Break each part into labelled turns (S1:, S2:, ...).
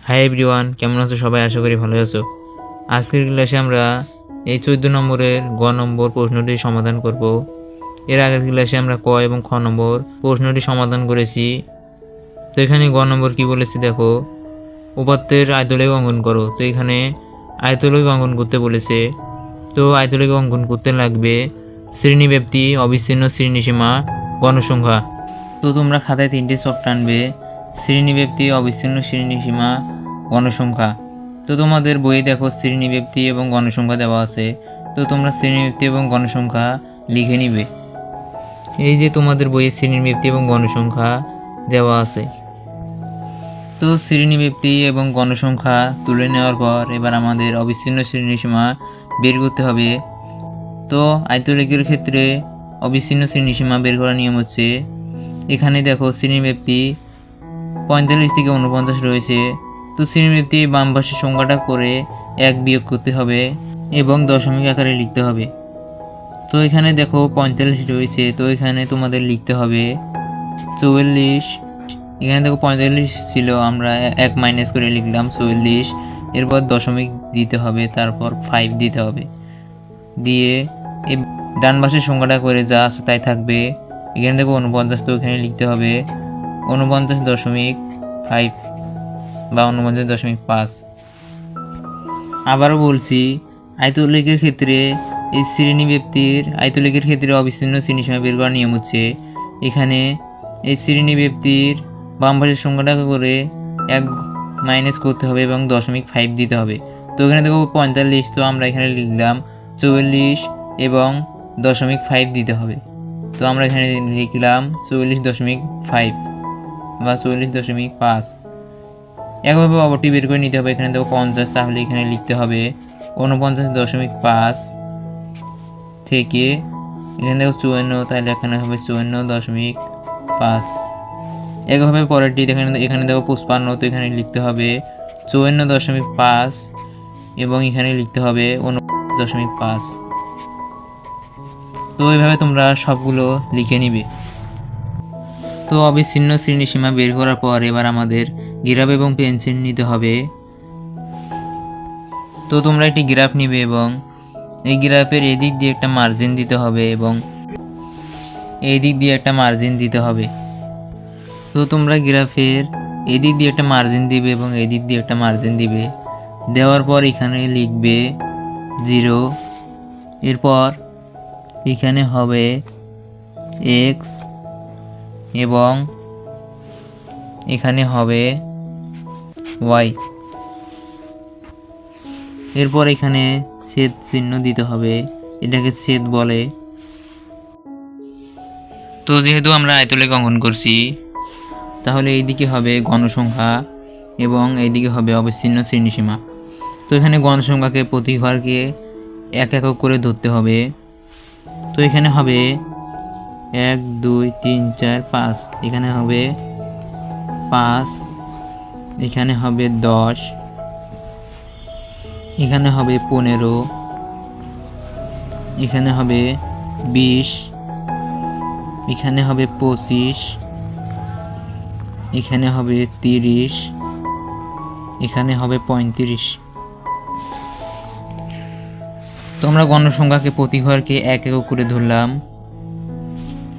S1: Hi everyone, কেমন আছো সবাই? আশা করি ভালো আছো। আজকের ক্লাসে আমরা এই 14 নম্বরের গ নম্বর প্রশ্নটি সমাধান করব। এর আগের ক্লাসে আমরা ক এবং খ নম্বর প্রশ্নটি সমাধান করেছি। তো এখানে গ নম্বর কি বলেছি দেখো, উপাত্তের আয়তলেখ অঙ্কন করো। তো এখানে আয়তলেখ অঙ্কন করতে বলেছে। তো আয়তলেখ অঙ্কন করতে লাগবে শ্রেণীব্যাপ্তি, অবিচ্ছিন্ন শ্রেণীসীমা, গণসংখ্যা। তো তোমরা খাতায় 3টে ছক টানবে, শ্রেণীব্যাপ্তি, অবিচ্ছিন্ন শ্রেণীসীমা, গণসংখ্যা। তো তোমাদের বইয়ে দেখো শ্রেণীব্যাপ্তি এবং গণসংখ্যা দেওয়া আছে। তো তোমরা শ্রেণীব্যাপ্তি এবং গণসংখ্যা লিখে নিবে। এই যে তোমাদের বইয়ে শ্রেণীব্যাপ্তি এবং গণসংখ্যা দেওয়া আছে। তো শ্রেণীব্যাপ্তি এবং গণসংখ্যা তুলে নেওয়ার পর এবার আমাদের অবিচ্ছিন্ন শ্রেণীসীমা বের করতে হবে। তো আয়তলেখের ক্ষেত্রে অবিচ্ছিন্ন শ্রেণীসীমা বের করার নিয়ম হচ্ছে, এখানে দেখো শ্রেণীব্যাপ্তি 45 থেকে 49 রয়েছে। তো শ্রেণীব্যাপ্তি বাম পাশের সংখ্যাটা করে 1 বিয়োগ করতে হবে এবং দশমিক আকারে লিখতে হবে। তো এখানে দেখো 45 রয়েছে, তো এখানে তোমাদের লিখতে হবে 44। এখানে দেখো 45 ছিল, আমরা 1 মাইনাস করে লিখলাম 44। এরপর দশমিক দিতে হবে, তারপর 5 দিতে হবে, দিয়ে এই ডান পাশের সংখ্যাটা করে যা আছে তাই থাকবে। এখানে দেখো 49, তো এখানে লিখতে হবে 49.5 বা 49.5। আবারও বলছি, আয়তলেখের ক্ষেত্রে এই শ্রেণীব্যাপ্তির আয়তলেখের ক্ষেত্রে অবিচ্ছিন্ন শ্রেণীসীমা বের করার নিয়ম হচ্ছে, এখানে এই শ্রেণীব্যাপ্তির বাম পাশের সংখ্যাটা করে 1 মাইনাস করতে হবে এবং 0.5 দিতে হবে। তো এখানে দেখো 45, তো আমরা এখানে লিখলাম 44 এবং 0.5 দিতে হবে। তো আমরা এখানে লিখলাম 44.5 বা 44.5। একভাবে অপরটি বের করে নিতে হবে। এখানে দেখো 50, তাহলে এখানে লিখতে হবে 49.5 থেকে এখানে দেখো 54, তাহলে এখানে হবে 54.5। একভাবে পরেরটি এখানে দেখো 55, তো এখানে লিখতে হবে 54.5 এবং এখানে লিখতে হবে 49.5। তো এইভাবে তোমরা সবগুলো লিখে নিবে। তো অবিচ্ছিন্ন শ্রেণীসীমা বের করার পর এবার আমাদের গ্রাফ এবং পেন্সিল নিতে হবে। তো তোমরা একটি গ্রাফ নিবে এবং এই গ্রাফের এদিক দিয়ে একটা মার্জিন দিতে হবে এবং এই দিক দিয়ে একটা মার্জিন দিতে হবে। তো তোমরা গ্রাফের এদিক দিয়ে একটা মার্জিন দিবে এবং এই দিক দিয়ে একটা মার্জিন দিবে। দেওয়ার পর এখানে লিখবে 0, এরপর এখানে হবে x এবং এখানে হবে y। এরপর এখানে ছেদ চিহ্ন দিতে হবে, এটাকে ছেদ বলে। তো যেহেতু আমরা আয়তলেখ অঙ্কন করছি, তাহলে এইদিকে হবে গণসংখ্যা এবং এইদিকে হবে অবিচ্ছিন্ন শ্রেণীসীমা। তো এখানে গণসংখ্যাকে প্রতি ঘরকে 1 একক করে ধরতে হবে। তো এখানে হবে 1 2 3 4 5, এখানে হবে 5, এখানে হবে 10, এখানে হবে 15, এখানে হবে 20, এখানে হবে 25, এখানে হবে 30, এখানে হবে 35। তো আমরা গণসংখ্যাকে প্রতি ঘরকে 1 একক করে ধরলাম।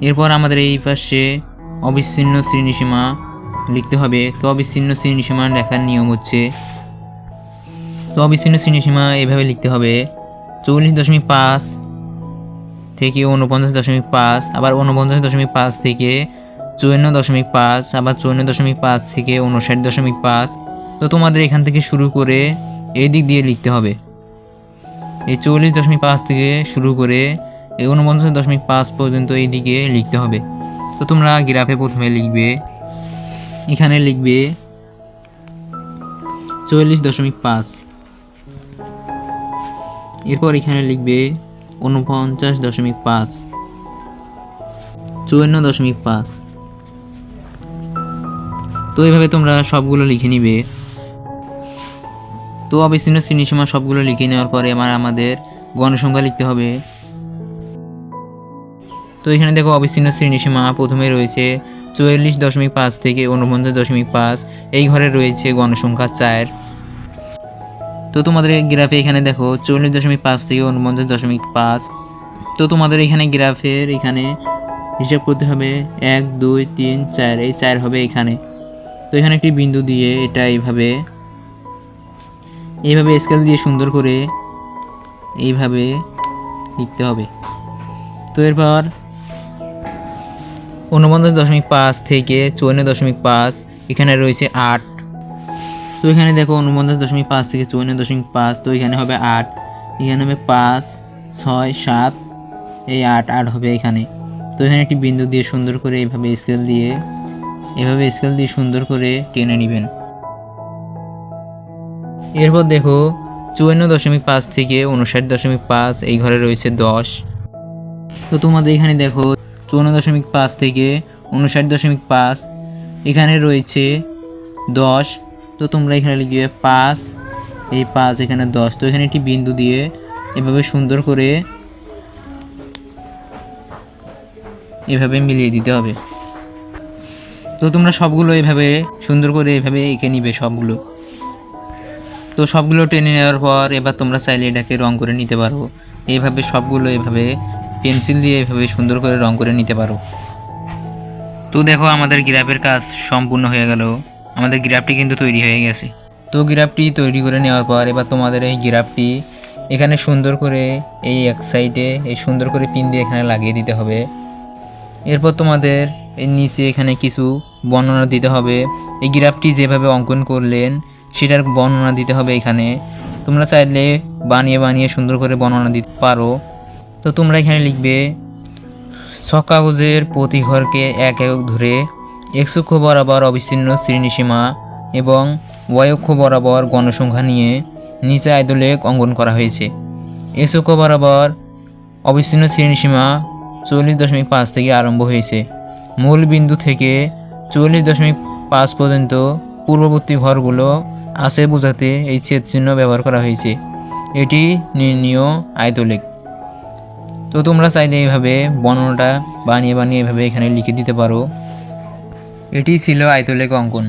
S1: এরপর আমাদের এই পাশে অবিচ্ছিন্ন শ্রেণীসীমা লিখতে হবে। তো অবিচ্ছিন্ন শ্রেণীসীমা লেখার নিয়ম হচ্ছে, তো অবিচ্ছিন্ন শ্রেণীসীমা এভাবে লিখতে হবে 44.5 থেকে 49.5, আবার 49.5 থেকে 54.5, আবার 54.5 থেকে 59.5। তো তোমাদের এখান থেকে শুরু করে এই দিক দিয়ে লিখতে হবে। এই 44.5 থেকে শুরু করে এই 49.5 পর্যন্ত এই দিকে লিখতে হবে। তো তোমরা গ্রাফে প্রথমে লিখবে, এখানে লিখবে 44.5, এরপর এখানে লিখবে 49.5, 54.5। তো এইভাবে তোমরা সবগুলো লিখে নিবে। তো অবিচ্ছিন্ন শ্রেণীসীমা সবগুলো লিখে নেওয়ার পরে আমাদের গণসংখ্যা লিখতে হবে। তো এখানে দেখো অবিচ্ছিন্ন শ্রেণীসীমা প্রথমে রয়েছে 44.5 থেকে 49.5 এই ঘরে রয়েছে গণসংখ্যা 4। তো তোমাদের গ্রাফে এখানে দেখো 44.5 থেকে 49.5। তো তোমাদের এখানে গ্রাফের এখানে হিসাব করতে হবে 1 2 3 4, এই 4 হবে এখানে। তো এখানে একটি বিন্দু দিয়ে এটা এইভাবে স্কেল দিয়ে সুন্দর করে এইভাবে লিখতে হবে। তো এরপর 49.5 থেকে 54.5 এখানে রয়েছে 8। তো এখানে দেখো 49.5 থেকে 54.5, তো এখানে হবে 8, এখানে হবে 5 6 7, এই 8 হবে এখানে। তো এখানে একটি বিন্দু দিয়ে সুন্দর করে এইভাবে স্কেল দিয়ে সুন্দর করে টেনে নেবেন। এরপর দেখো 54.5 থেকে 59.5 এই ঘরে রয়েছে 10। তো তোমাদের এখানে দেখো 54.5 থেকে 59.5 এখানে রয়েছে 10। তো তোমরা এখানে লিখবে 5, এই 5 এখানে 10। তো এখানে একটি বিন্দু দিয়ে এভাবে সুন্দর করে এভাবে মিলিয়ে দিতে হবে। তো তোমরা সবগুলো এভাবে সুন্দর করে এভাবে এঁকে নিবে সবগুলো। তো সবগুলো টেনে নেওয়ার পর এবার তোমরা চাইলে এটাকে রং করে নিতে পারো। এইভাবে সবগুলো এভাবে পেন্সিল দিয়ে এভাবে সুন্দর করে রং করে নিতে পারো। তো দেখো আমাদের গ্রাফের কাজ সম্পূর্ণ হয়ে গেল, আমাদের গ্রাফটি কিন্তু তৈরি হয়ে গেছে। তো গ্রাফটি তৈরি করে নেওয়ার পর এবার তোমাদের এই গ্রাফটি এখানে সুন্দর করে এই এক সাইডে এই সুন্দর করে পিন দিয়ে এখানে লাগিয়ে দিতে হবে। এরপর তোমাদের এর নিচে এখানে কিছু বর্ণনা দিতে হবে। এই গ্রাফটি যেভাবে অঙ্কন করলেন সেটার বর্ণনা দিতে হবে এখানে। তোমরা চাইলে বানিয়ে সুন্দর করে বর্ণনা দিতে পারো। তো তোমরা এখানে লিখবে ছক কাগজের প্রতি ঘরকে 1 একক ধরে x অক্ষ বরাবর অবিচ্ছিন্ন শ্রেণীসীমা এবং y অক্ষ বরাবর গণসংখ্যা নিয়ে নিচে আয়তলেখ অঙ্কন করা হয়েছে। x অক্ষ বরাবর অবিচ্ছিন্ন শ্রেণীসীমা 44.5 থেকে আরম্ভ হয়েছে। মূল বিন্দু থেকে 44.5 পর্যন্ত পূর্ববর্তী ঘরগুলো আছে বোঝাতে এই ছেদ চিহ্ন ব্যবহার করা হয়েছে। এটি নির্ণীয় আয়তলেখ। তো তোমরা চাইলে এইভাবে বর্ণনাটা বানিয়ে এভাবে এখানে লিখে দিতে পারো। এটি ছিল আয়তলেখ অঙ্কন।